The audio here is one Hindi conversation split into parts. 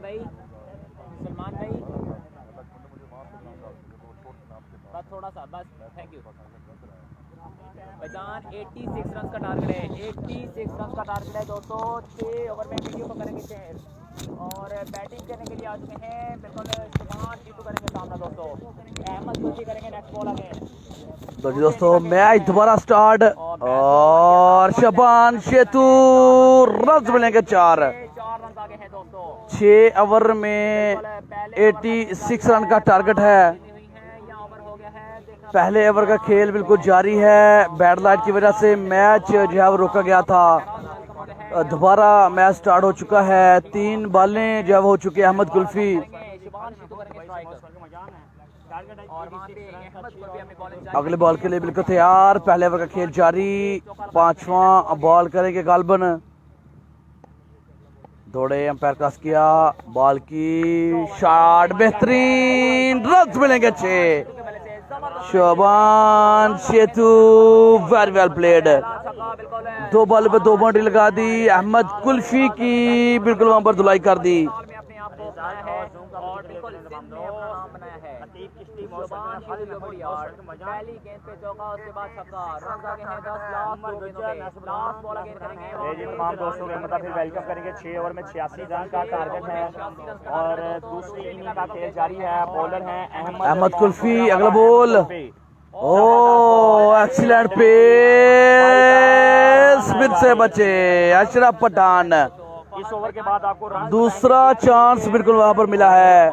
भाई, सलमान भाई, बस थोड़ा सा, बस थैंक यू भाईजान। 86 रन का टारगेट है, 86 रन का टारगेट है दोस्तों। 6 ओवर में वीडियो को करेंगे शेयर और बैटिंग करने के लिए आ चुके हैं बिल्कुल शुभान शीतू करेंगे सामना दोस्तों। अहमद कुल्फी करेंगे नेक्स्ट बॉल अगेन। तो जी दोस्तों मैच दोबारा स्टार्ट और शबान शेतू रन मिलेंगे 4 रन आगे हैं दोस्तों। 6 ओवर में 86 रन का टारगेट है। पहले ओवर का खेल बिल्कुल जारी है। बैड लाइट की वजह से मैच जो है वो रोका गया था। दोबारा मैच स्टार्ट हो चुका है। 3 बॉलें जो है वो हो चुकी है। अहमद कुल्फी अगले बॉल के लिए बिल्कुल तैयार। पहले ओवर का खेल जारी। 5वां बॉल करेंगे गालबन। दौड़े एम्पायर क्रॉस किया। बॉल की शॉट बेहतरीन। रन मिलेंगे 6। शोभान शेतू वेरी वेल प्लेड। 2 बॉल पे 2 बाउंड्री लगा दी। अहमद कुल्फी की बिल्कुल वहां पर धुलाई कर दी। तमाम दोस्तों के मतलब फिर वेलकम करेंगे। 6 ओवर में 86 रन का टारगेट है और दूसरी इनिंग का खेल जारी है। बॉलर हैं अहमद कुल्फी। अगला बॉल। Oh excellent pace. फिर से बचे अशरफ पठान। इस ओवर के बाद आपको दूसरा चांस बिल्कुल वहां पर मिला है।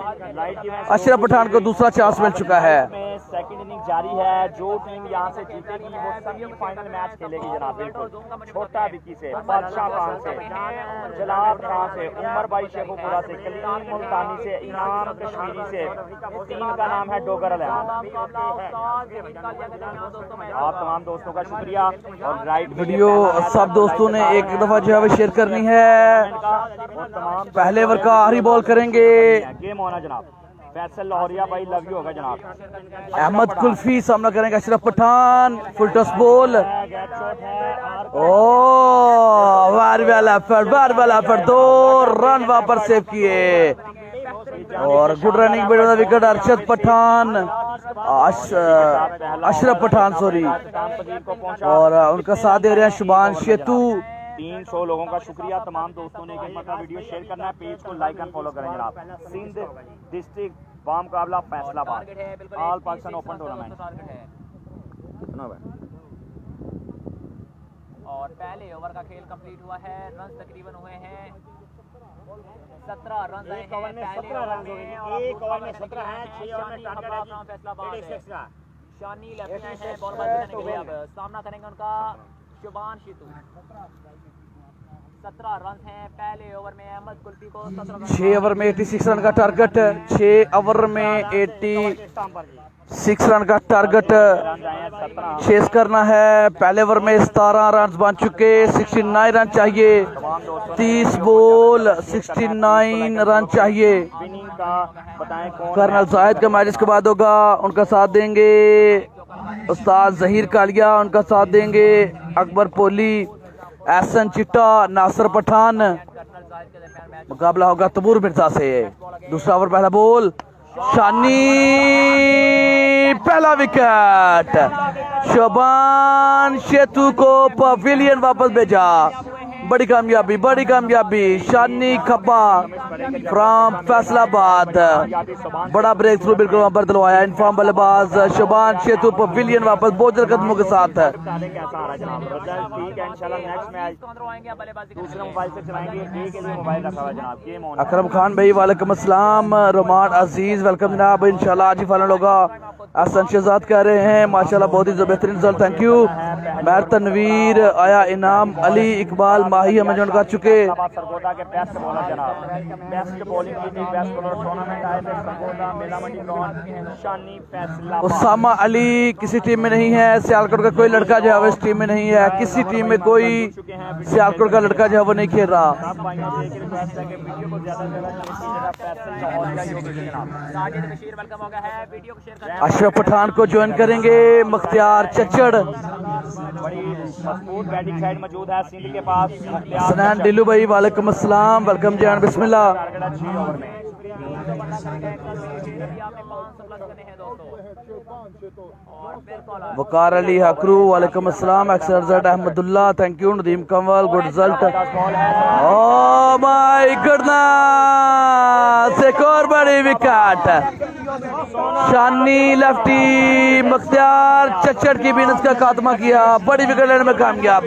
अशरफ पठान को दूसरा चांस मिल चुका है। सेकंड इनिंग जारी है। जो टीम यहां से जीतेगी वो सेमीफाइनल मैच खेलेगी जनाब। बिल्कुल छोटा विकी से, बादशाह खान से, जलाल खान से, उमर भाई शेखुपुरा से, कलीम मुल्तानी से, इनाम कश्मीरी से। टीम का नाम है डोगर अल। आप तमाम दोस्तों का शुक्रिया। और राइट वीडियो सब दोस्तों ने एक दफा जो है शेयर करनी है। पहले ओवर का आखिरी बॉल करेंगे। गेम होना जनाब। फैसल लाहौरिया भाई लव यू होगा जनाब। अहमद कुल्फी सामना करेंगे Ashraf Pathan. Full toss ball. Oh very well effort, very well effort. 2 run वहां पर सेव किए और good running with the wicket Arshad Pathan. Ashraf Pathan sorry. और उनका साथ दे रहे हैं शुभान शेतू। 300 लोगों का शुक्रिया। तमाम दोस्तों ने मतलब वीडियो शेयर करना है। पेज को लाइक एंड फॉलो करें जनाब। सिंध डिस्ट्रिक्ट बाम मुकाबला Faisalabad all Pakistan open tournament. और पहले ओवर का खेल कंप्लीट हुआ है। रन तकरीबन हुए हैं 17 रन आए हैं। एक ओवर में 17 हैं। 6 ओवर में फैसलाबाद शानी लेफ्ट है बॉल करने के लिए। अब सामना करेंगे उनका शुभान शीतू। 17 रन हैं पहले ओवर में। अहमद कुल्फी को 6 ओवर में 86 रन का टारगेट। 6 ओवर में 86 रन का टारगेट चेस करना है। पहले ओवर में 17 रन बन चुके। 69 रन चाहिए। 30 बॉल 69 रन चाहिए। कर्नल जाहिद का मैच इसके बाद होगा। उनका साथ देंगे उस्ताद जहीर कालिया। उनका साथ देंगे अकबर पोली, एहसन चिट्टा, नासिर पठान। मुकाबला होगा तबूर मिर्जा से। दूसरा ओवर पहला बॉल। शानी पहला विकेट। शोभान शेतू को पवेलियन वापस भेजा। बड़ी कामयाबी शानी खब्बा फ्रॉम फैसलाबाद। बड़ा ब्रेक थ्रू बिल्कुल वहां पर दिलवाया। इनफॉर्म बल्लेबाज शोभान शेतू पवेलियन वापस बहुत जल्द कदमों के साथ है। अकरम खान भाई वालेकुम अस्सलाम। रोमान अजीज वेलकम जनाब। इंशाल्लाह आज ही फाइनल होगा। एहसन शहजाद कह रहे हैं माशाल्लाह बहुत ही बेहतरीन रिजल्ट। Thank you. मैर तनवीर आया इनाम अली इकबाल माही हमें ज्वाइन कर चुके। उसामा अली किसी टीम में नहीं है। सियालकोट का कोई लड़का जो है इस टीम में नहीं है। किसी टीम में कोई सियालकोट का लड़का जो है वो नहीं खेल रहा। अशरफ पठान को ज्वाइन करेंगे मुख्तियार चच्चड़। बड़ी मजबूत बैटिंग साइड मौजूद है सिंध के पास। सनैन डिल्लू भाई वालेकुम अस्सलाम, वेलकम जान, बिस्मिल्लाह। टारगेट है 6 ओवर में। वकार अली हकरू वालेकुम अस्सलाम, एक्सरजेड Ahmadullah thank you, Nadeem Kanwal good result. Oh my goodness, एक और बड़ी विकेट, शानी लेफ्टी मुख्तियार चच्चड़ की भी इसका खात्मा किया। बड़ी विकेट लेने में कामयाब,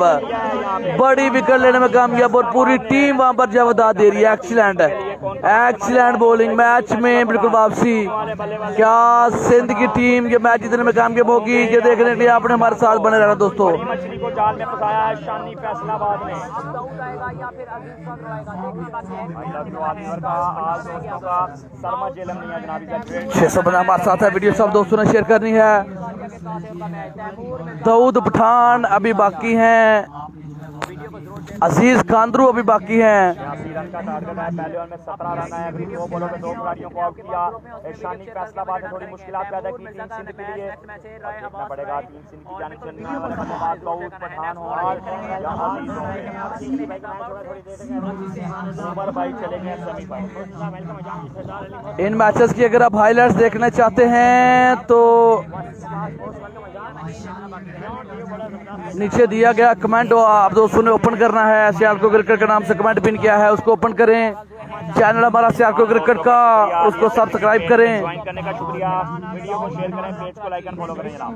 बड़ी विकेट लेने में कामयाब और पूरी टीम वहां पर जवाब दे रही है। एक्सीलेंट एक्सीलेंट बॉलिंग, मैच में बिल्कुल वापसी। क्या सिंध की टीम ये मैच जीतने में कामयाब होगी, ये देखने के लिए आपने हमारे साथ बने रहना दोस्तों। मछली को जाल में फंसाया है शानी फैसलाबाद ने। शर्मा जेलम नहीं है जनाबी। 600 बना हमारे साथ है, वीडियो सब दोस्तों ने शेयर करनी है। दाऊद पठान अभी बाकी हैं, अजीज कांद्रू अभी बाकी हैं। 86 रन का टारगेट है। पहले ओवर में 17 रन आए, अभी 2 बॉलों में 2 खिलाड़ियों को आउट किया। शानी फैसलाबाद ने थोड़ी मुश्किलात पैदा की टीम सिंध के लिए। देखना पड़ेगा टीम सिंध की जानिब से नीचे वाले बल्लेबाज दाऊद पठान हो और या अजीज हो। उमर भाई चले गए सेमी पर। इन मैचेस की अगर आप हाइलाइट्स देखना चाहते हैं तो नीचे दिया गया कमेंट आप दोस्तों ने ओपन करना है। सियालकोट क्रिकेट के नाम से कमेंट पिन किया है, उसको ओपन करें। चैनल हमारा सियालकोट क्रिकेट का, उसको सब्सक्राइब करें। ज्वाइन करने का शुक्रिया। वीडियो को शेयर करें, पेज को लाइक एंड फॉलो करें जनाब।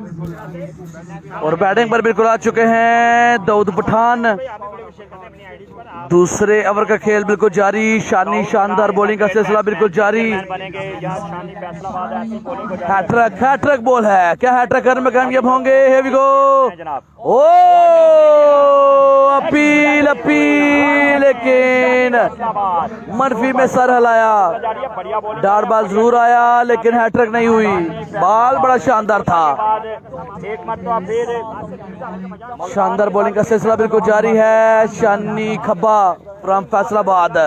और बैटिंग पर बिल्कुल आ चुके हैं दाऊद पठान। दूसरे ओवर का खेल बिल्कुल जारी, शानी शानदार बॉलिंग का सिलसिला बिल्कुल जारी। हैट्रिक हैट्रिक बॉल है, क्या हैट्रिक करने में कामयाब होंगे? here we go। ओ अपील अपील, लेकिन मनफी में सर हिलाया। डार्ट बॉल जरूर आया लेकिन हैट्रिक नहीं हुई। बॉल बड़ा शानदार था, एक मरतबा फिर शानदार बॉलिंग का सिलसिला बिल्कुल जारी है। शानी खब्बा फ्रॉम फैसलाबाद,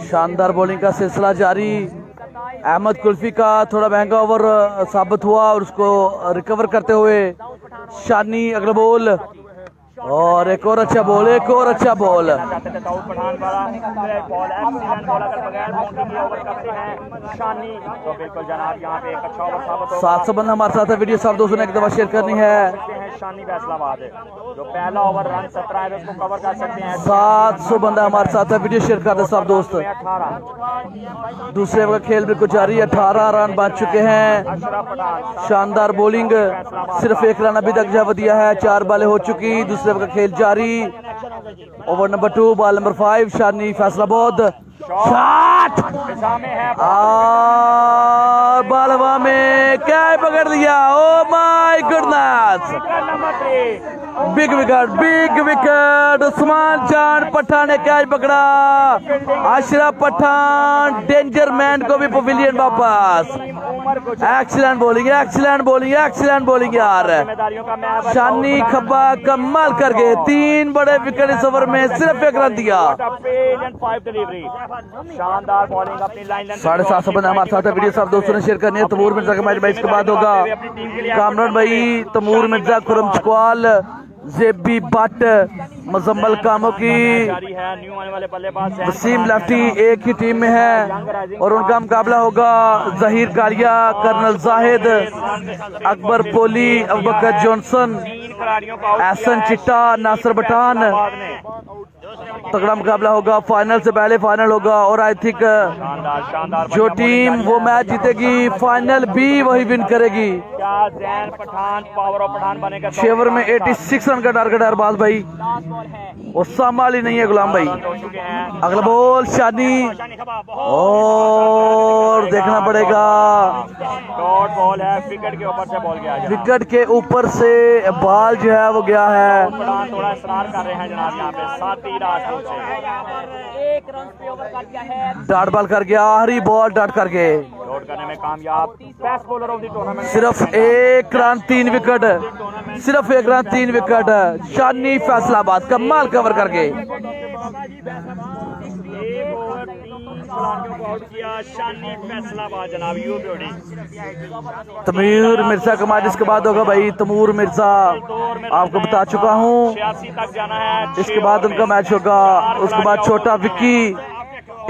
शानदार बॉलिंग का सिलसिला जारी। अहमद कुल्फी का थोड़ा महंगा ओवर साबित हुआ और उसको रिकवर करते हुए शानी अगला बॉल और एक और अच्छा बॉल, एक और अच्छा बॉल। बिल्कुल जनाब यहाँ पे एक अच्छा ओवर साबित 700 बंदा हमारे साथ है, वीडियो सब दोस्तों ने एक दफा शेयर करनी है। शानी फैसलाबाद जो पहला ओवर रन 17 है उसको कवर कर सकते हैं। 700 बंदा हमारे साथ है, वीडियो शेयर करते सब दोस्त। 18 दूसरे ओवर का खेल बिल्कुल जारी, 18 रन बच चुके हैं। शानदार बॉलिंग, सिर्फ एक रन अभी तक जवाब दिया है, 4 बालें हो चुकी। दूसरे ओवर का खेल जारी, ओवर नंबर 2 बॉल नंबर 5 शानी फैसलाबाद। शॉट और बालवा में क्या पकड़ लिया। Oh my goodness, big wicket Usman जान पठान ने कैच पकड़ा। अशरफ पठान डेंजर मैन को भी पवेलियन वापस। Excellent bowling, excellent bowling, excellent bowling यार। शानी खब्बा कमाल कर गए, 3 बड़े विकेट इस ओवर में, सिर्फ 1 रन दिया। शानदार बॉलिंग अपनी लाइन 750 बंदा हमारे साथ है, वीडियो सब दोस्तों ने शेयर करनी है। तमूर मिर्जा का मैच भाई इसके बाद होगा। कामरान भाई, तमूर मिर्जा, खुरम चकवाल, जेबी भट्ट, मुजम्मल कामो की, वसीम लेफ्टी एक ही टीम में है और उनका मुकाबला होगा जहीर कालिया, कर्नल जाहिद, अकबर पोली, अबूबकर जॉनसन, एहसन चिट्टा, नासिर पठान। तगड़ा मुकाबला होगा, फाइनल से पहले फाइनल होगा और आई थिंक जो टीम वो मैच जीतेगी फाइनल भी वही विन करेगी। छह ओवर में 86 रन का टारगेट है अरबाज भाई, वो संभाल ही नहीं है गुलाम भाई। अगला बॉल शानी और देखना पड़ेगा, बॉल है विकेट के ऊपर से बॉल गया, विकेट के ऊपर से बॉल जो है वो गया है। थोड़ा इस्तेमाल कर रहे हैं जनाब यहाँ पे 7 डॉट बॉल कर गया, हरी बॉल डॉट कर गए, डॉट करने में कामयाब। Best bowler of the tournament, सिर्फ 1 रन 3 विकेट, सिर्फ 1 रन 3 विकेट। शानी फैसलाबाद कमाल कवर कर गए। खिलाड़ियों को आउट किया शानी फैसलाबाद जनाब यू ब्यूटी। तमीर मिर्जा का मैच इसके बाद होगा भाई। तमूर मिर्जा आपको बता चुका हूँ 86 तक जाना है। इसके बाद उनका मैच होगा। उसके बाद छोटा विक्की,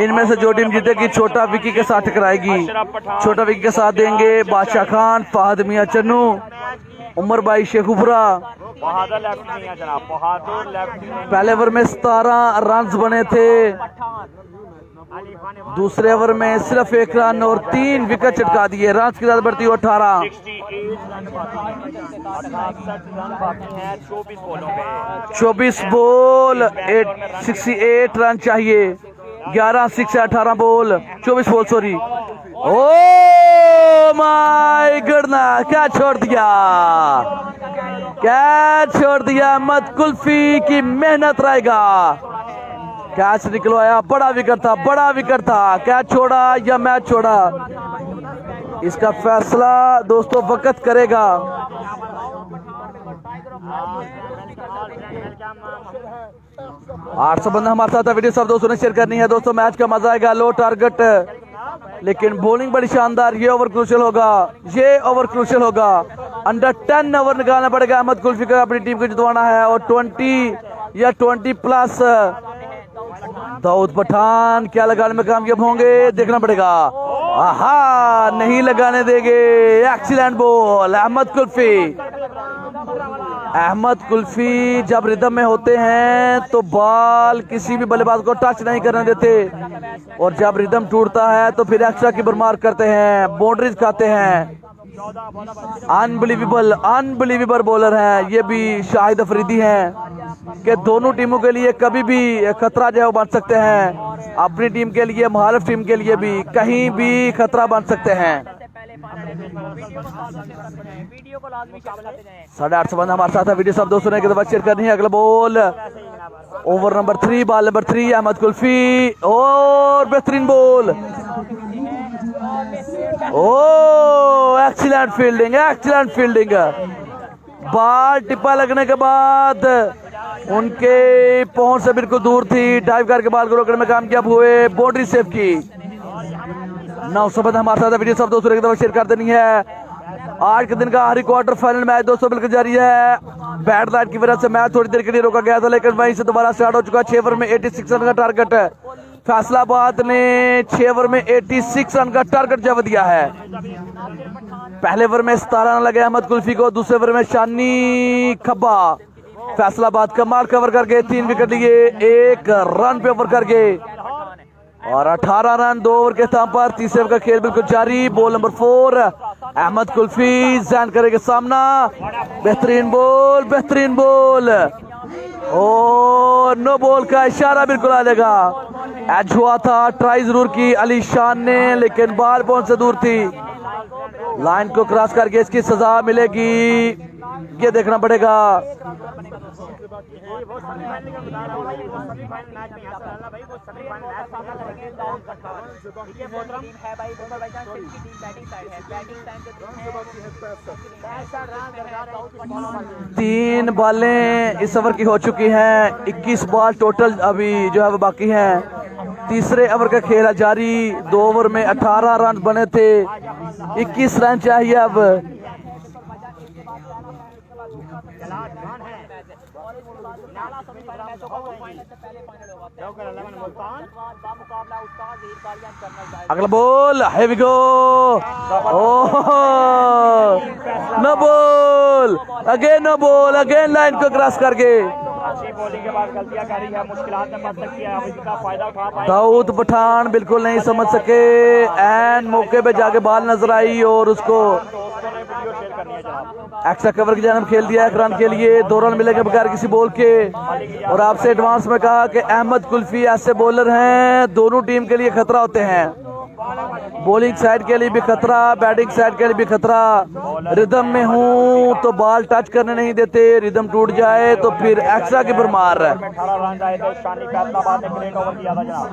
इनमें से जो टीम जीतेगी छोटा विक्की के साथ टकराएगी। छोटा विक्की के साथ देंगे बादशाह खान, फहद मियां चन्नू, उमर भाई शेखुपुरा। बहादुर लेफ्ट नहीं है जनाब, बहादुर लेफ्ट नहीं। पहले ओवर में 17 रन बने थे, दूसरे ओवर में सिर्फ 1 रन और 3 विकेट चटका दिए। रन की ज्यादा बढ़ती 18। 68 रन बाकी हैं, 68 रन बाकी हैं 24 बॉलों पे। 24 बॉल 68 रन चाहिए। 11 6 18 ball 24 ball sorry. Oh my goodness, क्या छोड़ दिया, क्या छोड़ दिया। अहमद कुल्फी की मेहनत रहेगा। कैच निकलवाया, बड़ा विकेट था, बड़ा विकेट था। कैच छोड़ा या मैच छोड़ा, इसका फैसला दोस्तों वक्त करेगा। 800 बंदा हमारे साथ है। वीडियो सब दोस्तों ने शेयर करनी है दोस्तों। मैच का मजा आएगा। लो टारगेट लेकिन बॉलिंग बड़ी शानदार। ये ओवर क्रूशियल होगा, ये ओवर क्रूशियल होगा। अंडर 10 ओवर निकालना पड़ेगा अहमद कुल्फी को अपनी टीम को जितवाना है। और 20 या 20 प्लस दाऊद पठान क्या लगाने में कामयाब होंगे, देखना पड़ेगा। आहा, नहीं लगाने देंगे। Excellent ball Ahmad Kulfi. अहमद कुल्फी जब रिदम में होते हैं तो बॉल किसी भी बल्लेबाज को टच नहीं करने देते, और जब रिदम टूटता है तो फिर एक्स्ट्रा की बरमार करते हैं, बाउंड्रीज खाते हैं। अनबिलीवेबल अनबिलीवेबल बॉलर हैं ये भी शाहिद अफरीदी हैं कि दोनों टीमों के लिए कभी भी खतरा जो है वो बन सकते हैं। अपनी टीम के लिए, मुखालिफ टीम के लिए भी कहीं भी खतरा बन सकते हैं। 850 बंदा हमारे साथ है। वीडियो सब दोस्तों ने शेयर करनी है। अगला ball over number 3, ball number 3 Ahmad Kulfi. और बेहतरीन ball, oh excellent fielding, excellent fielding. Ball टिप्पा लगने के बाद उनके पहुंच से बिल्कुल दूर थी, डाइव करके बॉल को रोकने में कामयाब हुए, बाउंड्री सेव की। 900 बंदा हमारे साथ है। वीडियो सब दोस्तों ने शेयर कर देनी है। आज के दिन का आखिरी क्वार्टर फाइनल मैच दोस्तों बिल्कुल जारी है। बैड लाइट की वजह से मैच थोड़ी देर के लिए रोका गया था, लेकिन वहीं से दोबारा स्टार्ट हो चुका। 6 ओवर में 86 रन का टारगेट है। फैसलाबाद ने 6 ओवर में 86 रन का टारगेट जब दिया है। पहले ओवर में 17 रन लगे अहमद कुल्फी को, दूसरे ओवर में शानी खब्बा फैसलाबाद कमाल कवर करके 3 विकेट लिए, 1 रन पे ओवर करके, और 18 रन 2 ओवर के स्थान पर। तीसरे ओवर का खेल बिल्कुल जारी। बॉल नंबर 4 अहमद कुल्फी जैन करेंगे सामना। बेहतरीन बॉल, बेहतरीन बॉल, और नो बॉल का इशारा बिल्कुल आ जाएगा। एज हुआ था, ट्राई जरूर की अली शान ने, लेकिन बॉल पहुंच से दूर थी। लाइन को क्रॉस करके इसकी सजा मिलेगी, ये देखना पड़ेगा। तीन बॉलें इस ओवर की हो चुकी हैं, 21 बॉल टोटल अभी जो है वो बाकी हैं। तीसरे ओवर का खेल जारी। 2 ओवर में 18 रन बने थे, 21 रन चाहिए अब। अगला ball, here we go, no ball, again no ball, again line को क्रॉस करके। अच्छी बॉलिंग के बाद गलतियां करी है, मुश्किलात में फंस सकती है, अब इसका फायदा उठा पाए। दाऊद पठान बिल्कुल नहीं समझ सके, एन मौके पे जाके बॉल नजर आई और उसको एक्स्ट्रा कवर की जानब खेल दिया 1 रन के लिए। 2 रन मिलेंगे बगैर किसी बॉल के। और आपसे एडवांस में कहा कि अहमद कुल्फी ऐसे बॉलर हैं दोनों टीम के लिए खतरा होते हैं। बॉलिंग साइड के लिए भी खतरा, बैटिंग साइड के लिए भी खतरा। रिदम में हूँ तो बॉल टच करने नहीं देते, रिदम टूट जाए तो फिर एक्स्ट्रा की भरमार। 18 रन आए थे, शानी फैसलाबाद ने ग्रेट ओवर किया था जनाब।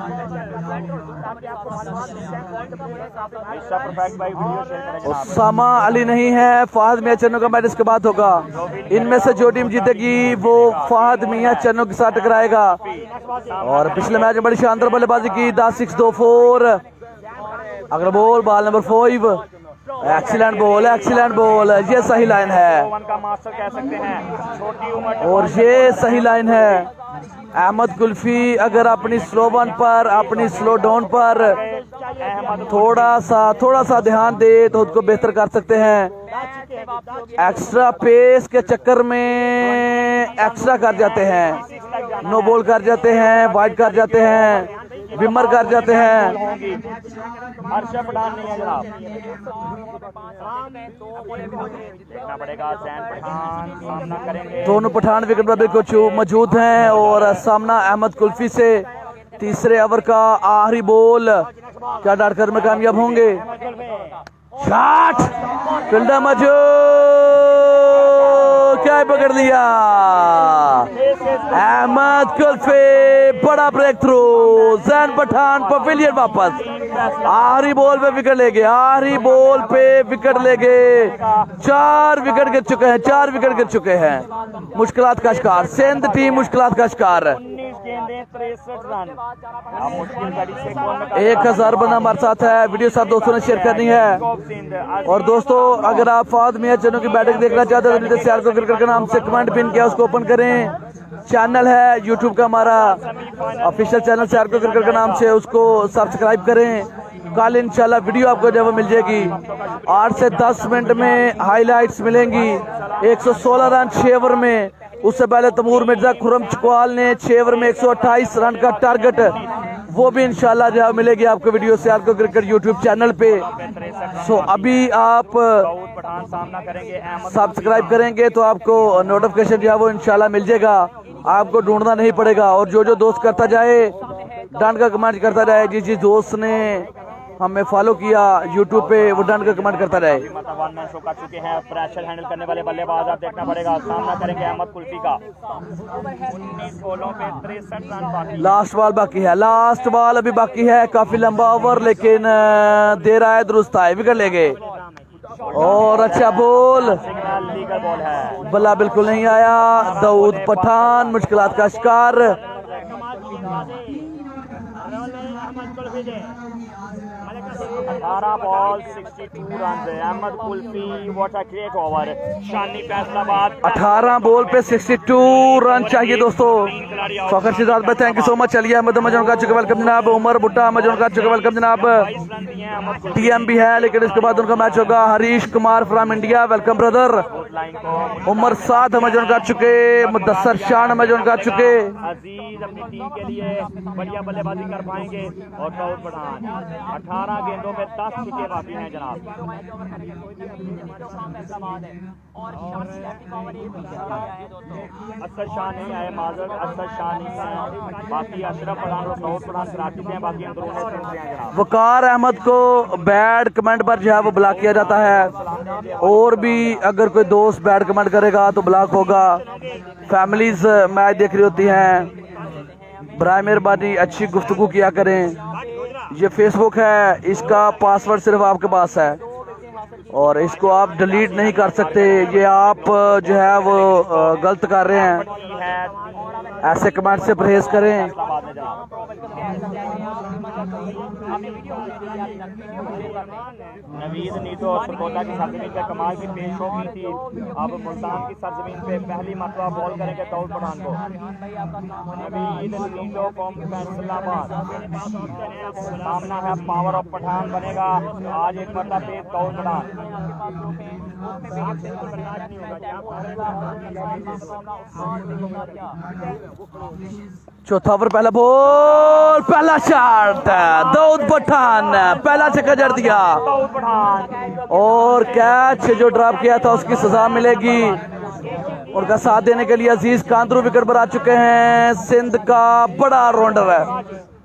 परफेक्ट भाई वीडियो शेयर करें जनाब। उसामा अली नहीं है, फहद मियां चन्नू का मैच इसके बाद होगा। इनमें से जो टीम जीतेगी वो फहद मियां चन्नू के साथ टकराएगा। और पिछले मैच में बड़ी शानदार बल्लेबाजी की, 10-6-2-4। अगला ball, ball number 5। Excellent ball, excellent ball. ये सही लाइन है का मास्टर कह सकते हैं, छोटी उम्र और ये सही लाइन है। अहमद कुल्फी अगर अपनी स्लो वन पर, अपनी स्लो डाउन पर थोड़ा सा ध्यान दे तो उसको बेहतर कर सकते हैं। एक्स्ट्रा पेस के चक्कर में एक्स्ट्रा कर जाते हैं, नो बॉल कर जाते हैं, वाइड कर जाते हैं, विमर कर जाते हैं। हर्षद पठान नहीं है जनाब, देखना पड़ेगा। जैन पठान सामना करेंगे, दोनों पठान विकेट पर बिल्कुल मौजूद हैं और सामना अहमद कुल्फी से। तीसरे ओवर का आखिरी बॉल, क्या डालकर में कामयाब होंगे? शॉट, फील्डर मजो, क्या पकड़ लिया अहमद कुल्फी, बड़ा breakthrough. Zain Pathan pavilion वापस, आखिरी बॉल पे विकेट ले गए, आखिरी बॉल पे विकेट ले गए। 4 विकेट गिर चुके हैं, 4 विकेट गिर चुके हैं। मुश्किलात का शिकार सिंध टीम, मुश्किलात का शिकार। 63 रन। अब मुश्किल घड़ी से कौन 1000 बंदा हमारे साथ है, वीडियो सब दोस्तों ने शेयर करनी है। और दोस्तों अगर आप फहद मियां चन्नू की बैटिंग देखना चाहते हैं तो सियार को क्रिकेट के नाम से कमेंट पिन किया, उसको ओपन करें। चैनल है यूट्यूब का हमारा ऑफिशियल चैनल सियार को क्रिकेट के नाम से, उसको सब्सक्राइब करें। कल इंशाल्लाह वीडियो आपको जब मिल जाएगी 8 से 10 मिनट में हाईलाइट्स मिलेंगी। 116 रन 6 ओवर में। उससे पहले तैमूर मिर्जा खुरम चकवाल ने 6 ओवर में 128 रन का टारगेट, वो भी इंशाल्लाह जब मिलेगी आपको वीडियो से आपको क्रिकेट यूट्यूब चैनल पे। सो अभी आप सब्सक्राइब करेंगे तो आपको नोटिफिकेशन जो है वो इंशाल्लाह मिल जाएगा, आपको ढूंढना नहीं पड़ेगा। और जो दोस्त करता जाए, डांट का कमेंट करता जाए, जिस दोस्त ने हमें फॉलो किया यूट्यूब पे वो डांट का कमेंट करता रहे। कर चुके हैं प्रेशर हैंडल करने वाले बल्लेबाज, आप देखना पड़ेगा। सामना करेंगे अहमद कुल्फी का। 19 बॉलों पे 63 रन बाकी। लास्ट बॉल बाकी है, लास्ट बॉल अभी बाकी है। काफी लंबा ओवर लेकिन दे रहा है, दुरुस्त है, विकेट ले गए। और अच्छा बॉल, लीगल बॉल है, बल्ला बिल्कुल नहीं आया। दाऊद पठान मुश्किलात का शिकार। 18 ball 62 run. Ahmed Kulfi, what a great over. Shani Faisalabad 18 ball पे 62 रन चाहिए दोस्तों। फखर शिजाद भाई थैंक यू सो मच। चलिए अहमद मजन का चुके वेलकम जनाब। उमर भुट्टा मजन का चुके वेलकम जनाब। टीएम भी है लेकिन इसके बाद उनका मैच होगा। Harish Kumar from India welcome brother. Umar Saad मजन का चुके, मुदस्सर शान मजन का चुके। अजीज अपनी टीम के लिए बढ़िया बल्लेबाजी कर पाएंगे। और दाऊद पठान 18 गेंदों में 10 छक्के बाकी हैं जनाब। असद शाह नहीं आए, माजर असद शाह नहीं आए। बाकी अशरफ पठान और दाऊद पठान कराची से हैं, बाकी अंदरूनी टीम से हैं जनाब। वकार अहमद को बैड कमेंट पर जो है वो ब्लॉक किया जाता है। और भी अगर कोई दोस्त बैड कमेंट करेगा तो ब्लॉक होगा। फैमिलीज मैच देख रही होती हैं, बराए मेहरबानी अच्छी गुफ्तगू किया करें। ये फेसबुक है, इसका पासवर्ड सिर्फ आपके पास है और इसको आप डिलीट नहीं कर सकते। ये आप जो है वो गलत कर रहे हैं, ऐसे कमेंट से परहेज करें। नवीद नीतो और सरगोदा की सरजमीन पे कमाल की पेश हो गई थी। अब मुल्तान की सरजमीन पे पहली मरतबा बॉल करेंगे दाऊद पठान को। नवीद नीतो कौम फैसलाबाद, सामना है पावर ऑफ पठान बनेगा आज एक मरतबा तेज दाऊद पठान। चौथा ओवर पहला बॉल, पहला शॉट, दाऊद पठान पहला छक्का जड़ दिया। दाऊद पठान और कैच जो ड्रॉप किया था उसकी सजा मिलेगी। उनका साथ देने के लिए अजीज कांदरू विकेट पर आ चुके हैं। सिंध का बड़ा ऑलराउंडर है,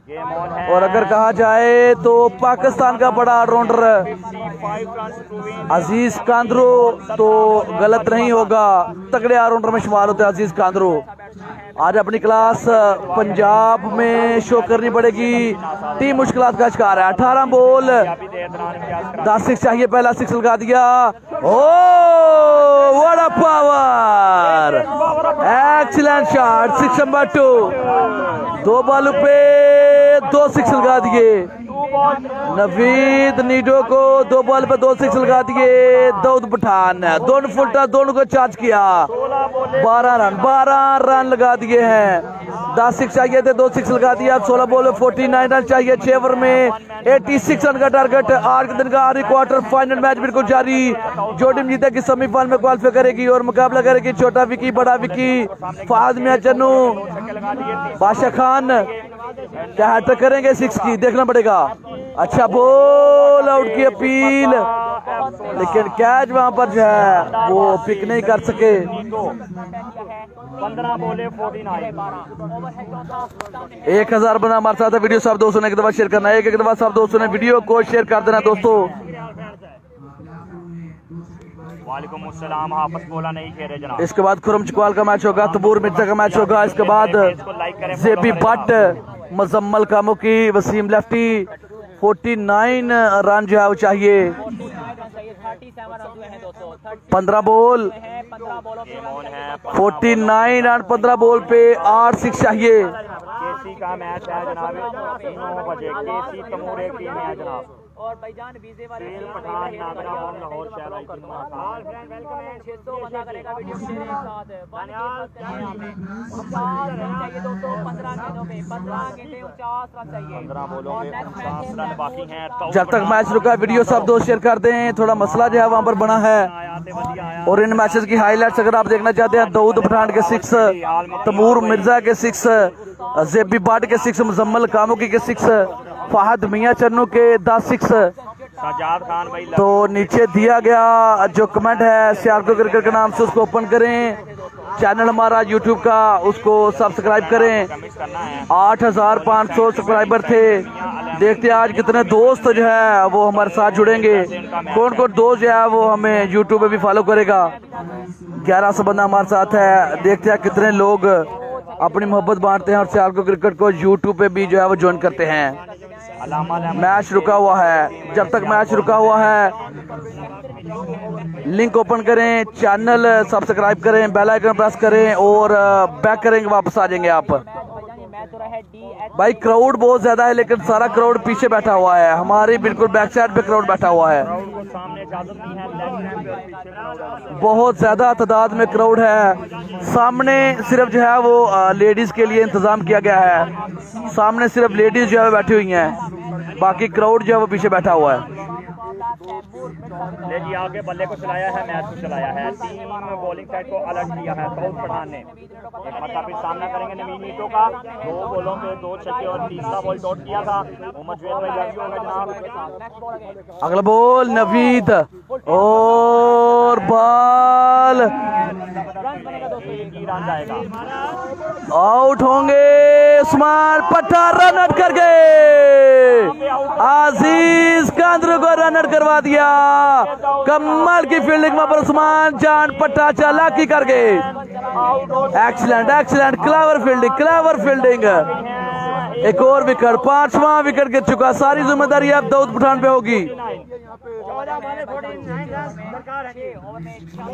गेम ऑन है। और अगर कहा जाए तो पाकिस्तान का बड़ा ऑलराउंडर 5 runs to win। अजीज कांद्रो तो गलत नहीं होगा, तगड़े ऑलराउंडर में शुमार होते हैं अजीज कांद्रो। आज अपनी क्लास पंजाब में शो करनी पड़ेगी, टीम मुश्किलात का शिकार है। 18 बॉल 10 6 चाहिए, पहला 6 लगा दिया। Oh what a power, excellent shot, 6 number 2। 2 ball पे 2 6 लगा दिए नवीद नीडो को, 2 बॉल पे 2 6 लगा दिए। दाऊद पठान दोनों फुल टॉस, दोनों को चार्ज किया। 12 रन लगा दिए हैं। 10 6 चाहिए थे, 2 6 लगा दिया। 16 बॉल में 49 रन चाहिए। 6 ओवर में 86 रन का टारगेट। आज के दिन का आखिरी क्वार्टर फाइनल मैच बिल्कुल जारी। जो टीम जीतेगी सेमीफाइनल में क्वालिफाई करेगी और मुकाबला करेगी छोटा विकी, बड़ा विकी, फहद मियां चन्नू, बादशाह खान। क्या हैट्रिक करेंगे 6 की, देखना पड़ेगा। अच्छा बॉल आउट की अपील, लेकिन कैच वहां पर जो है वो पिक नहीं कर सके। 15 बॉले 49। 1000 बना हमारे साथ है। वीडियो सब दोस्तों ने एक दफा शेयर करना है, एक दफा सब दोस्तों ने वीडियो को शेयर कर देना दोस्तों। वालेकुम अस्सलाम, हाफिज बोला नहीं खेले जनाब। इसके बाद खुरम चकवाल का मैच होगा, तबूर मिर्जा का मैच होगा। इसके बाद जेबी भट्ट, मुजम्मल कामुकी, वसीम लेफ्टी। 49 रन जो है वो चाहिए। 15 बॉल 49 रन, 15 बॉल पे 8 6 चाहिए। केसी का मैच है जनाब 9 बजे। केसी तमूर एक टीम है जनाब। और भाईजान वीजे वाले पठान नागरा और लाहौर शहर आई तीनों आसान। 600 बंदा करेगा वीडियो शेयर एक साथ। बन के यहाँ पे 50 रन चाहिए दोस्तों। 15 गेंदों में 15 गेंदे 49 रन चाहिए। 15 बॉलों में 50 रन बाकी हैं। जब तक मैच रुका वीडियो सब दोस्त शेयर कर दें। थोड़ा मसला जो है वहां पर बना है, और इन मैचेस की हाईलाइट्स अगर आप देखना चाहते हैं, दाऊद पठान के 6, तमूर मिर्जा के 6, जेबी भट्ट के 6, मुजम्मल कामुकी के 6, फहद मियां चन्नू के 10 6। सजाद खान भाई तो नीचे दिया गया जो कमेंट है सियारको क्रिकेट के नाम से, उसको ओपन करें। चैनल हमारा यूट्यूब का, उसको सब्सक्राइब करें। 8500 सब्सक्राइबर थे। देखते हैं आज कितने दोस्त जो है वो हमारे साथ जुड़ेंगे, कौन कौन दोस्त जो है वो हमें यूट्यूब पे भी फॉलो करेगा। 1100 बंदा हमारे साथ है। देखते हैं कितने लोग अपनी मोहब्बत बांटते हैं और सियारको क्रिकेट को यूट्यूब पे भी जो है वो ज्वाइन करते हैं। मैच रुका हुआ है। जब तक मैच रुका हुआ है लिंक ओपन करें, चैनल सब्सक्राइब करें, बेल आइकन प्रेस करें और बैक करेंगे, वापस आ जाएंगे आप। भाई क्राउड बहुत ज्यादा है, लेकिन सारा क्राउड पीछे बैठा हुआ है। हमारी बिल्कुल बैक साइड पे क्राउड बैठा हुआ है। बहुत ज्यादा तादाद में क्राउड है। सामने सिर्फ जो है वो लेडीज के लिए इंतजाम किया गया है। सामने सिर्फ लेडीज जो है बैठी हुई हैं, बाकी क्राउड जो है वो पीछे बैठा हुआ है। ले जी आगे बल्ले को चलाया है, मैच को चलाया है। टीम बॉलिंग साइड को अलर्ट किया है दाऊद पठान ने। एक मरतबा फिर सामना करेंगे नवीन नीटो का। 2 बॉलों पे 2 छक्के और तीसरा बॉल डॉट किया था। मोहम्मद जुएद भाई जारी होगा जनाब। अगला बॉल नवीद और बॉल रन जाएगा। आउट होंगे। उस्मान पट्टा रन आउट कर गए। अजीज कांद्रो को रन आउट करवा दिया। कमाल की फील्डिंग वहां पर उस्मान जान पट्टा चालाकी कर गए। Excellent excellent, clever fielding, clever fielding. एक और विकेट, 5वां विकेट गिर चुका। सारी जिम्मेदारी अब दाऊद पठान पे होगी।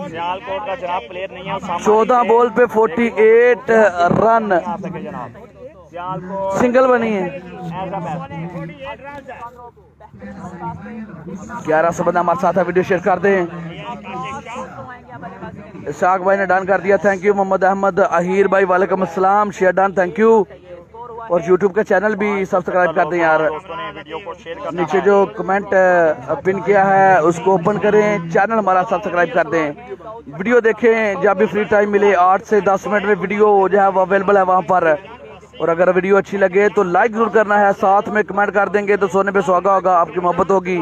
सियालकोट का जनाब प्लेयर नहीं है। 14 बॉल पे 48 रन, सिंगल बनी है। 1100 बंदा हमारे साथ है। वीडियो शेयर कर दें। इशाक भाई ने डन कर दिया, थैंक यू। मोहम्मद अहमद अहीर भाई वालेकुम अस्सलाम, शेयर डन, थैंक यू। और यूट्यूब का चैनल भी सब्सक्राइब कर दें यार। नीचे जो कमेंट पिन किया है उसको ओपन करें, चैनल हमारा सब्सक्राइब कर दें। वीडियो देखें जब भी फ्री टाइम मिले। 8 से 10 मिनट में वीडियो जो है वो अवेलेबल है वहाँ पर। और अगर वीडियो अच्छी लगे तो लाइक जरूर करना है, साथ में कमेंट कर देंगे तो सोने पे सुहागा होगा, आपकी मोहब्बत होगी।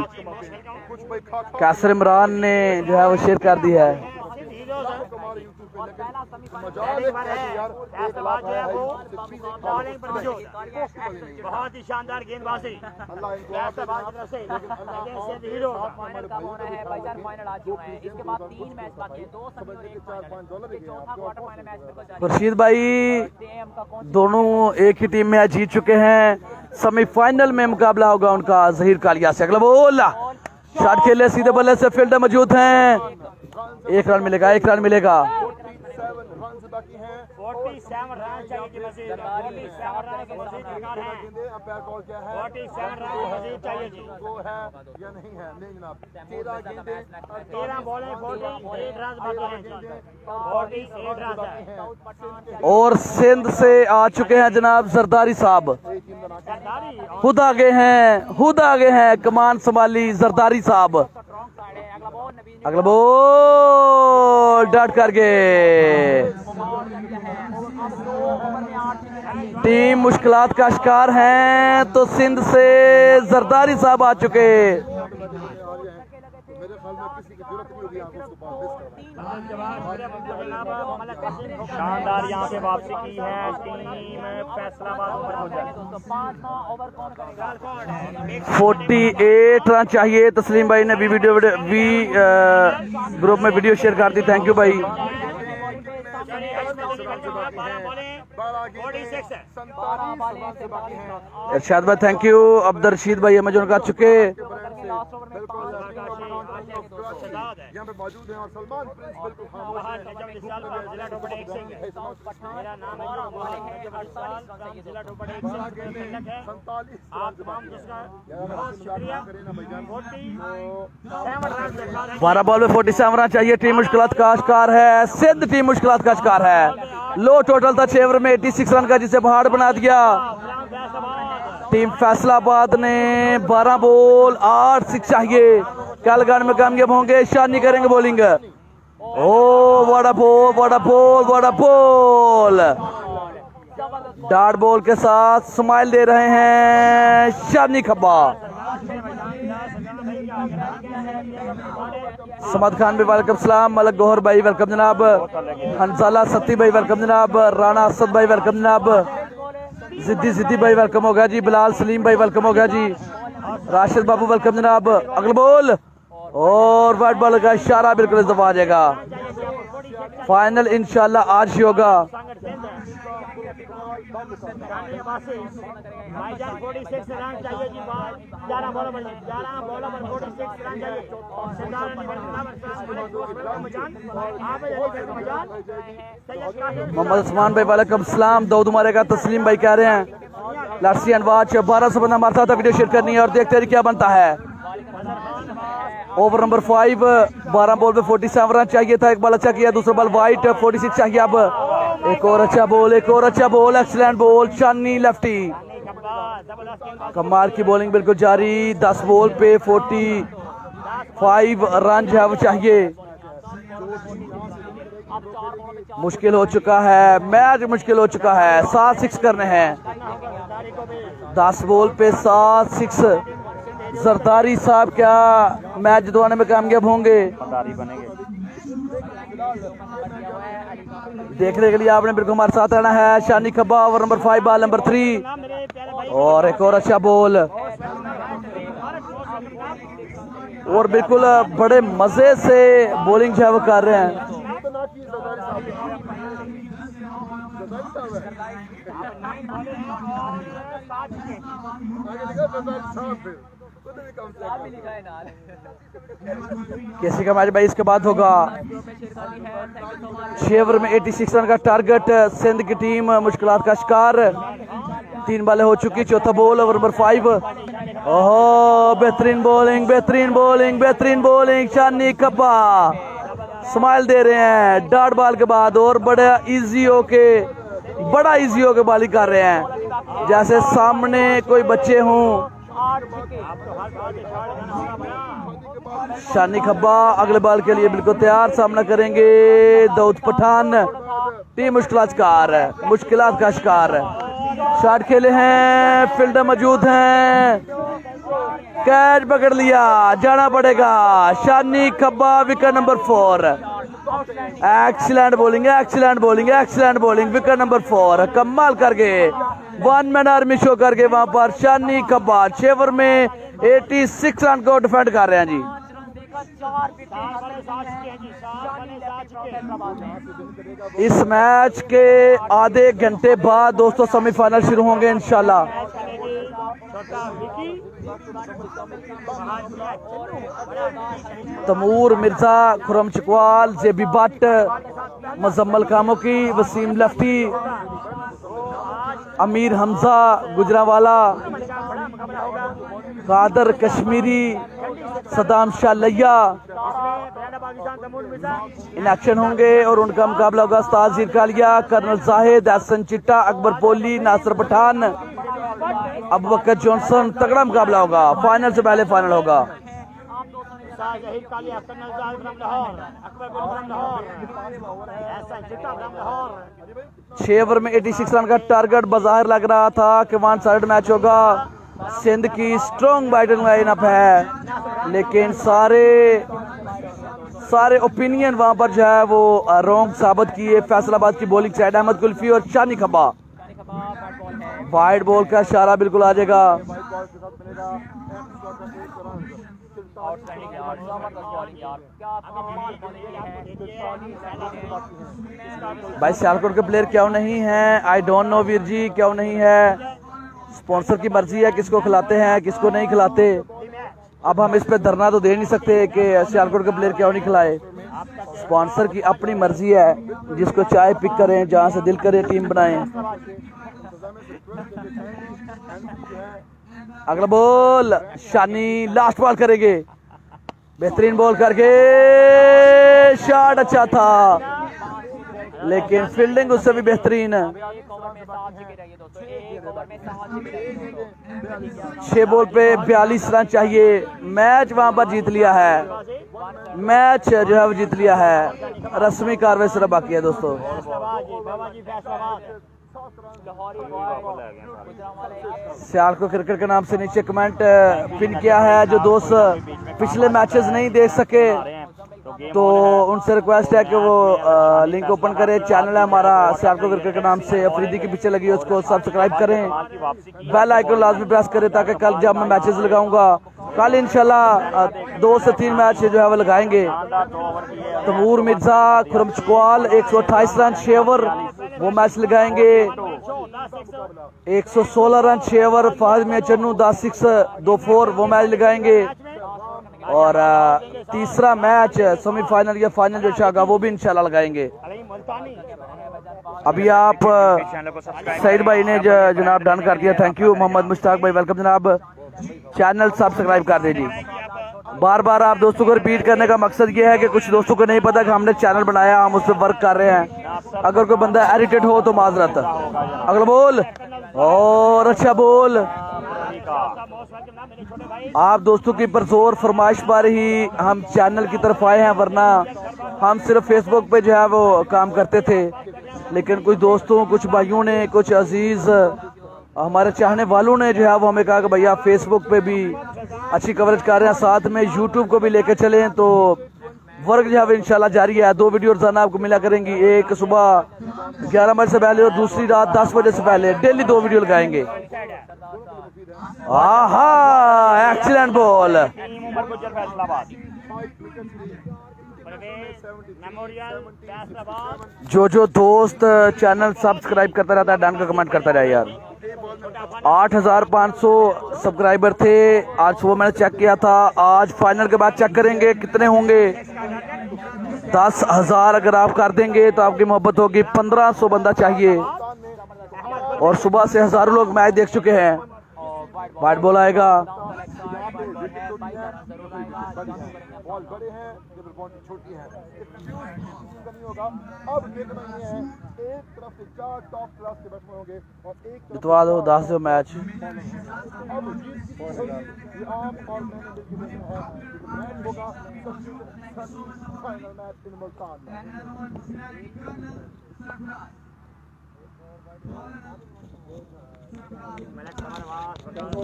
कैसर इमरान ने जो है वो शेयर कर दी है। और पहला सेमीफाइनल फैसलाबाद जो है वो बॉलिंग पर मौजूद, बहुत ही शानदार गेंदबाजी फैसलाबाद की तरफ से अगेंस्ट हीरो। फाइनल का होना है भाईजान, फाइनल आ चुका है, इसके बाद 3 मैच बाकी है, 2 सेमी और 1 फाइनल। चौथा क्वार्टर फाइनल मैच बिल्कुल जारी है। खुर्शीद भाई दोनों एक ही टीम में जीत चुके हैं। सेमीफाइनल में मुकाबला होगा उनका जहीर कालिया से। अगला बॉल शॉट खेले, सीधे बल्ले से फील्डर मौजूद हैं। 1 रन मिलेगा, 1 रन मिलेगा। 47 रन चाहिए जी मजीद, 47 रन की मजीद दरकार है, 47 रन की मजीद चाहिए जी। 13 बॉलें 48 रन बाकी हैं जी, 48 रन है। और सिंध से आ चुके हैं जनाब जरदारी साहब, खुद आगे हैं, खुद आगे हैं, कमान संभाली जरदारी साहब। अगला बॉल डॉट कर गए। टीम मुश्किलात का शिकार हैं तो सिंध से जरदारी साहब आ चुके। शानदार यहाँ पे वापसी की है टीम फैसलाबाद। 48 रन चाहिए। तस्लीम भाई ने भी ग्रुप में वीडियो शेयर कर दी, थैंक यू भाई। इरशाद भाई थैंक यू। अब्दुल रशीद भाई अमेजोन कर चुके। यहाँ पे मौजूद हैं और सलमान प्रिंस बिल्कुल खामोश हैं। बारह बॉल में 47 रन चाहिए। टीम मुश्किलात का शिकार है, सिंध टीम मुश्किलात का शिकार है। लो टोटल था 6 ओवर में 86 रन का, जिसे पहाड़ बना दिया। टीम फैसलाबाद ने 12 बॉल 8 6 चाहिए। कलगढ़ में कामयाब होंगे, शानी करेंगे बॉलिंग। ओ बड़ा बॉल, बड़ा बॉल, बड़ा बॉल। डार्ट बॉल के साथ स्माइल दे रहे हैं शानी खब्बा। समद खान भाई वेलकम सलाम। मलक गौहर भाई वेलकम जनाब। हंसाला सत्ती भाई वेलकम जनाब। राणा असद भाई वेलकम जनाब। जिद्दी भाई वेलकम हो गया जी। बिलाल सलीम भाई वेलकम हो गया जी। राशिद बाबू वेलकम जनाब। अगला बॉल और वाइट बॉल का इशारा बिल्कुल इस दफा आ जाएगा। फाइनल इंशाल्लाह आज ही होगा। मोहम्मद उस्मान भाई वालेकुम सलाम। दाऊद मारेगा तस्लीम भाई कह रहे हैं। लार्सी एंड वॉच 1200 बंदा हमारे साथ वीडियो शेयर करनी है और देखते हैं क्या बनता है। ओवर नंबर 5 12 बॉल में 47 रन चाहिए था। एक बॉल अच्छा किया, दूसरा बॉल वाइट 46 चाहिए। अब एक और अच्छा बॉल, एक और अच्छा बॉल, एक्सीलेंट बॉल। शानी लेफ्टी कमाल की बॉलिंग बिल्कुल जारी। 10 बॉल पे 45 रन जो है वो चाहिए। मुश्किल हो चुका है, मैच मुश्किल हो चुका है। 7 6 करने हैं। 10 बॉल पे 7 6। जरदारी साहब क्या मैच जितवाने में कामयाब होंगे? देखने के लिए आपने बिल्कुल हमारे साथ रहना है। शानी खब्बा ओवर नंबर 5 बॉल नंबर 3 और एक और अच्छा बॉल और बिल्कुल बड़े मजे से बॉलिंग जो है वो कर रहे हैं। कैसे का मैच भाई इसके बाद होगा। 6 ओवर में 86 रन का टारगेट। सिंध की टीम मुश्किलात का शिकार। 3 बॉलें हो चुकी। चौथा बॉल ओवर नंबर 5। ओहो बेहतरीन बॉलिंग, बेहतरीन बॉलिंग, बेहतरीन बॉलिंग। शानी खब्बा स्माइल दे रहे हैं डॉट बॉल के बाद और बड़ा इजी होके बॉलिंग कर रहे हैं जैसे सामने कोई बच्चे हों। शानी खब्बा अगले बॉल के लिए बिल्कुल तैयार, सामना करेंगे दाऊद पठान। टीम मुश्किलात का शिकार। शॉट खेले हैं, फील्डर मौजूद हैं, कैच पकड़ लिया, जाना पड़ेगा। शानी खब्बा wicket number 4। Excellent bowling, excellent bowling, excellent bowling. Wicket number 4 कमाल करके 1 मैन आर्मी शो करके वहां पर शानी खब्बा 6 ओवर में 86 रन को डिफेंड कर रहे हैं जी। 4 इस मैच के आधे घंटे बाद दोस्तों सेमीफाइनल शुरू होंगे इंशाल्लाह। तमूर मिर्जा, खुरम चकवाल, जेबी भट्ट, मुजम्मल कामुकी, वसीम लफ्टी, अमीर हमजा गुजरावाला, कादर कश्मीरी, सदाम शाह लैया इन एक्शन होंगे और उनका मुकाबला होगा उस्ताद जीर कालिया, कर्नल जाहिद, एहसन चिट्टा, अकबर पोली, नासिर पठान, अबू बकर जॉनसन। तगड़ा मुकाबला होगा, फाइनल से पहले फाइनल होगा। 6 ओवर में 86 रन का टारगेट बाजार लग रहा था कि वन साइड मैच होगा। सिंध की स्ट्रॉन्ग बैटिंग लाइनअप है, लेकिन सारे ओपिनियन वहां पर जो है वो रॉन्ग साबित किए। फैसलाबाद की बॉलिंग साइड अहमद कुल्फी और शानी खब्बा। वाइड बॉल का इशारा बिल्कुल आ जाएगा। भाई सियालकोट के प्लेयर क्यों नहीं है? I don't know Veer ji, क्यों नहीं है? स्पॉन्सर की मर्जी है किसको खिलाते हैं किसको नहीं खिलाते। अब हम इस पे धरना तो दे नहीं सकते कि सियालकोट के प्लेयर क्यों नहीं खिलाए। स्पॉन्सर की अपनी मर्जी है, जिसको चाय पिक करें, जहां से दिल करे टीम बनाएं। अगला बॉल शानी लास्ट बॉल करेंगे, बेहतरीन बॉल करके शॉट अच्छा था, लेकिन फील्डिंग उससे भी बेहतरीन। 6 बॉल पे 42 रन चाहिए। मैच वहां पर जीत लिया है, मैच जो है वो जीत लिया है। रस्मी कार्रवाई सिर्फ बाकी है दोस्तों। सियालकोट क्रिकेट के नाम से नीचे कमेंट पिन किया है। जो दोस्त पिछले मैचेस नहीं देख सके तो उनसे रिक्वेस्ट है कि वो लिंक ओपन करें। चैनल है हमारा सियालकोट क्रिकेट के नाम से, अफरीदी के पीछे लगी है, उसको सब्सक्राइब करें, बेल आइकन लाजमी प्रेस करें, ताकि कल जब मैं मैचेस लगाऊंगा, कल इंशाल्लाह 2 से 3 मैच जो है वो लगाएंगे। तमूर मिर्जा, खुरम चकवाल 128 रन 6 ओवर वो मैच लगाएंगे। 116 रन 6 ओवर फाहिद मियां चन्नू 10 6 2 4 वो मैच लगाएंगे। और तीसरा मैच सेमीफाइनल या फाइनल जो चाहेगा वो भी इंशाल्लाह लगाएंगे। अभी आप सईद भाई ने जनाब डन कर दिया, थैंक यू। मोहम्मद मुश्ताक भाई वेलकम जनाब। चैनल सब्सक्राइब कर दीजिए। बार बार आप दोस्तों को रिपीट करने का मकसद ये है कि कुछ दोस्तों को नहीं पता कि हमने चैनल बनाया, हम उस पर वर्क कर रहे हैं। अगर कोई बंदा इरिटेट हो तो माजरत। अगला बोल और अच्छा बोल। आप दोस्तों की परजोर फरमाइश पर ही हम चैनल की तरफ आए हैं, वरना हम सिर्फ फेसबुक पे जो है वो काम करते थे। लेकिन कुछ दोस्तों, कुछ भाइयों ने, कुछ अजीज हमारे चाहने वालों ने जो है वो हमें कहा कि भैया फेसबुक पे भी अच्छी कवरेज कर रहे हैं, साथ में यूट्यूब को भी लेके चलें। तो वर्क जो है इंशाल्लाह जारी है। 2 वीडियो रोजाना आपको मिला करेंगी, एक सुबह 11 बजे से पहले और दूसरी रात 10 बजे से पहले। डेली 2 वीडियो लगाएंगे। आहा एक्सीलेंट बॉल। जो दोस्त चैनल सब्सक्राइब करता रहता है डन का कमेंट करता रहे यार। 8500 सब्सक्राइबर थे आज सुबह, मैंने चेक किया था। आज फाइनल के बाद चेक करेंगे कितने होंगे। 10,000 अगर आप कर देंगे तो आपकी मोहब्बत होगी। 1500 बंदा चाहिए और सुबह से हजारों लोग मैच देख चुके हैं। वाइड बॉल आएगा। बॉल बड़े हैं जब बॉल छोटी है, नहीं होगा। अब देखना ये है, एक तरफ से 4 टॉप क्लास के बैट्समैन होंगे और एक तरफ जितवा दो 10 दो मैच। अब ये आम और मैंने मिलकर देखना है कि मैच होगा फाइनल मैच इन मुल्तान में।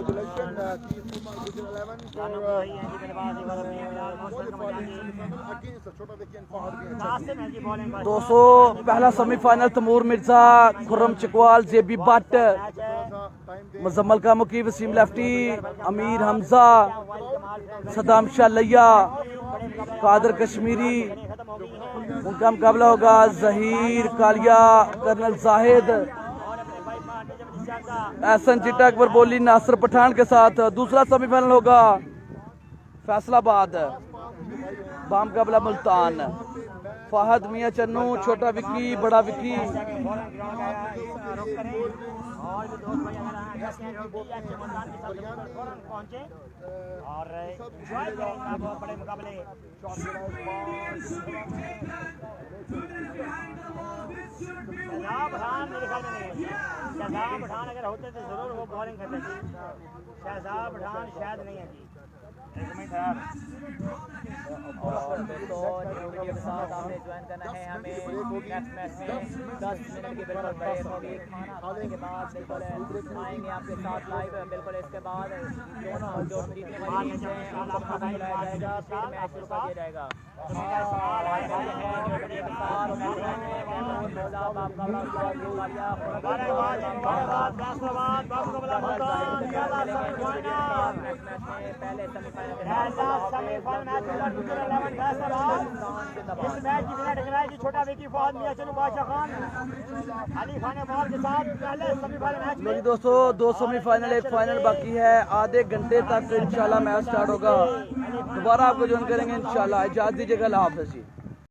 Congratulations, Team Division 11 for against Chota Vicky and Fahad Vicky. दोस्तों पहला सेमीफाइनल तैमूर मिर्जा, खुर्रम चकवाल, जेबी भट्ट, मुजम्मल का मुकी, वसीम लेफ्टी, अमीर हमजा, सदाम शाह लैया, कादर कश्मीरी। उनका मुकाबला होगा जहीर कालिया, कर्नल जाहिद, एहसन चिट्टा, अकबर बोली, नासिर पठान के साथ। दूसरा सेमीफाइनल होगा फैसलाबाद, बाम मुकाबला मुल्तान, फहद मियां चन्नू, छोटा विक्की, बड़ा विक्की। और बड़े मुकाबले शहजाद पठान मेरे ख्याल में नहीं है। शहजाद पठान अगर होते तो जरूर वो बॉलिंग करते थे। शहजाद पठान शायद नहीं है जी। और दोस्तों वीडियो के साथ आपने ज्वाइन करना है हमें नेक्स्ट मैच में 10 मिनट के बिल्कुल ब्रेक होगी। खाना खाने के बाद बिल्कुल आएंगे आपके साथ लाइव। बिल्कुल इसके बाद दोनों जो जीतने वाली टीम हैं उनको खाना खिलाया जाएगा, फिर मैच शुरू कर दिया जाएगा। पहले छोटा विकी, फहद मियां चन्नू, बादशाह खान, अली खान बॉल के साथ पहले सेमीफाइनल मैच में। दोस्तों 2 सेमीफाइनल, 1 फाइनल बाकी है। आधे घंटे तक इंशाल्लाह मैच स्टार्ट होगा। दोबारा आपको ज्वाइन करेंगे इंशाल्लाह। इजाज़त दीजिएगा, अल्लाह हाफ़िज़ जी।